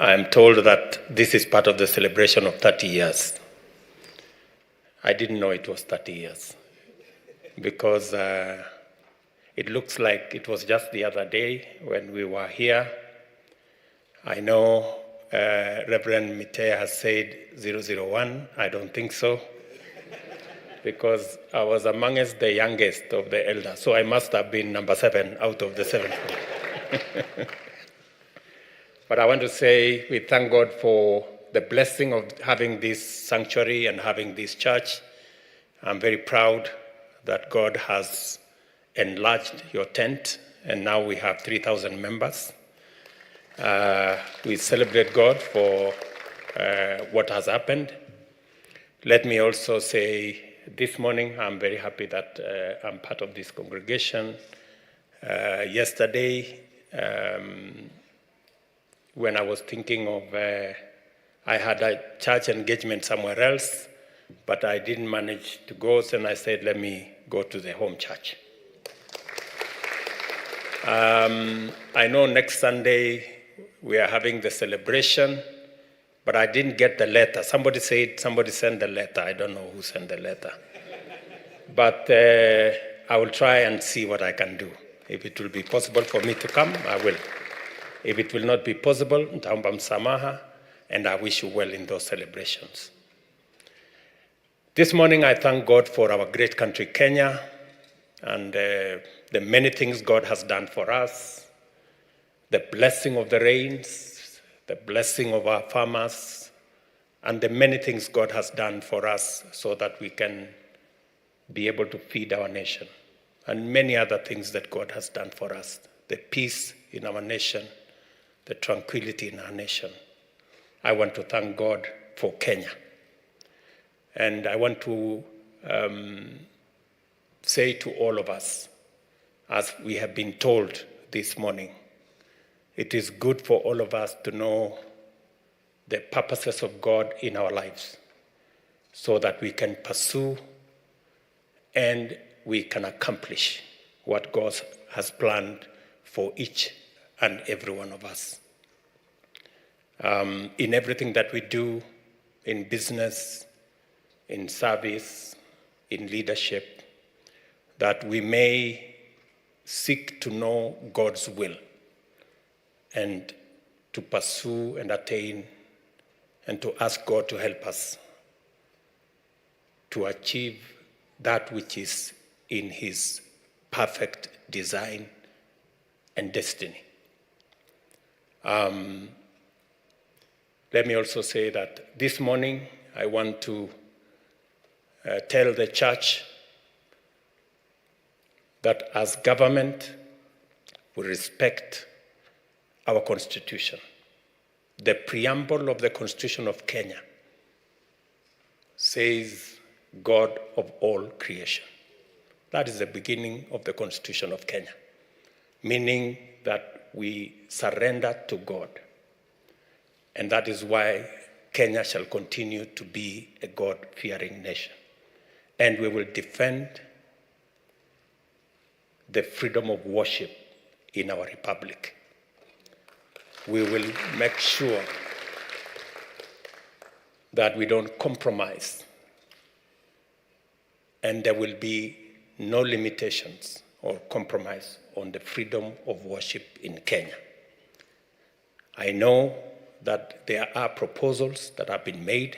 I'm told that this is part of the celebration of 30 years. I didn't know it was 30 years because it looks like it was just the other day when we were here. I know Reverend Mitea has said 001. I don't think so because I was amongst the youngest of the elders, so I must have been number 7 out of the 7. But I want to say we thank God for the blessing of having this sanctuary and having this church. I'm very proud that God has enlarged your tent, and now we have 3,000 members. We celebrate God for what has happened. Let me also say this morning I'm very happy that I'm part of this congregation. Yesterday, when I was thinking of, I had a church engagement somewhere else, but I didn't manage to go, so I said, let me go to the home church. I know next Sunday we are having the celebration, but I didn't get the letter. Somebody said somebody sent the letter. I don't know who sent the letter. But I will try and see what I can do. If it will be possible for me to come, I will. If it will not be possible, nitaomba msamaha, and I wish you well in those celebrations. This morning, I thank God for our great country, Kenya, and the many things God has done for us, the blessing of the rains, the blessing of our farmers, and the many things God has done for us so that we can be able to feed our nation, and many other things that God has done for us, the peace in our nation, the tranquility in our nation. I want to thank God for Kenya. And I want to say to all of us, as we have been told this morning, it is good for all of us to know the purposes of God in our lives so that we can pursue and we can accomplish what God has planned for each and every one of us. In everything that we do, in business, in service, in leadership, that we may seek to know God's will and to pursue and attain and to ask God to help us to achieve that which is in His perfect design and destiny. Let me also say that this morning I want to tell the church that as government, we respect our constitution. The preamble of the Constitution of Kenya says, God of all creation. That is the beginning of the Constitution of Kenya, meaning that we surrender to God. And that is why Kenya shall continue to be a God-fearing nation. And we will defend the freedom of worship in our republic. We will make sure that we don't compromise, and there will be no limitations or compromise on the freedom of worship in Kenya. I know that there are proposals that have been made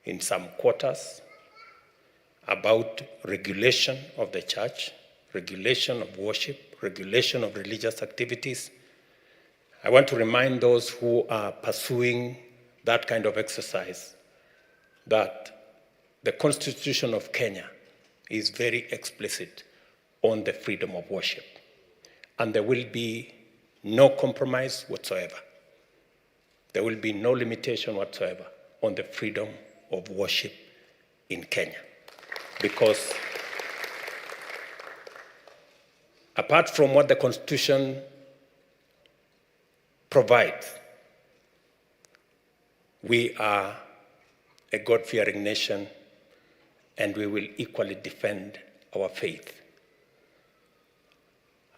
in some quarters about regulation of the church, regulation of worship, regulation of religious activities. I want to remind those who are pursuing that kind of exercise that the Constitution of Kenya is very explicit on the freedom of worship. And there will be no compromise whatsoever. There will be no limitation whatsoever on the freedom of worship in Kenya. Because apart from what the Constitution provides, we are a God-fearing nation, and we will equally defend our faith.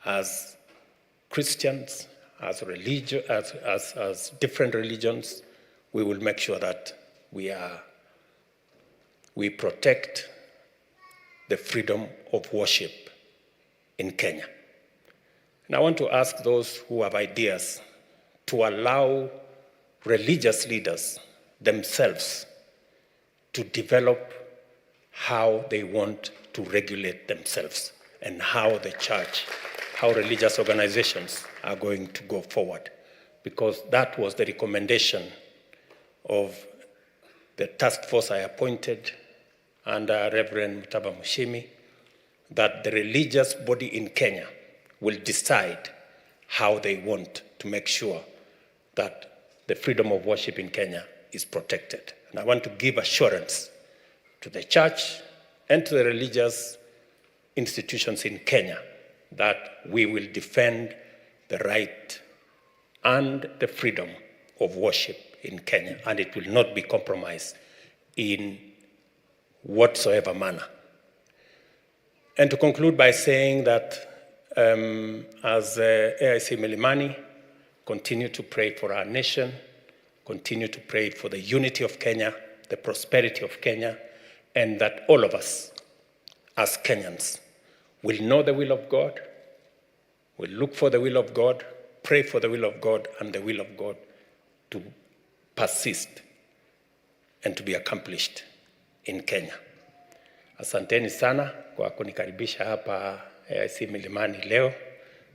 As Christians, as different religions, we will make sure that we protect the freedom of worship in Kenya. And I want to ask those who have ideas to allow religious leaders themselves to develop how they want to regulate themselves and how the church, how religious organizations are going to go forward. Because that was the recommendation of the task force I appointed under Reverend Mutaba Mushimi, that the religious body in Kenya will decide how they want to make sure that the freedom of worship in Kenya is protected. And I want to give assurance to the church and to the religious institutions in Kenya that we will defend the right and the freedom of worship in Kenya, and it will not be compromised in whatsoever manner. And to conclude by saying that as AIC Milimani, continue to pray for our nation, continue to pray for the unity of Kenya, the prosperity of Kenya, and that all of us as Kenyans will know the will of God, will look for the will of God, pray for the will of God, and the will of God to persist and to be accomplished in Kenya. Asanteni sana kwa kunikaribisha hapa AIC Milimani leo.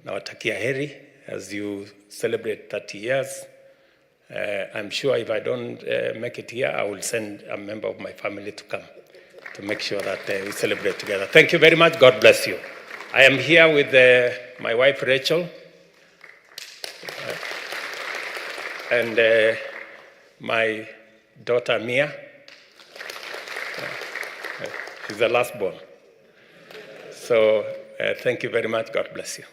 Nawatakia heri as you celebrate 30 years. I'm sure if I don't make it here, I will send a member of my family to come to make sure that we celebrate together. Thank you very much. God bless you. I am here with my wife, Rachel, and my daughter, Mia. She's the last born. So thank you very much. God bless you.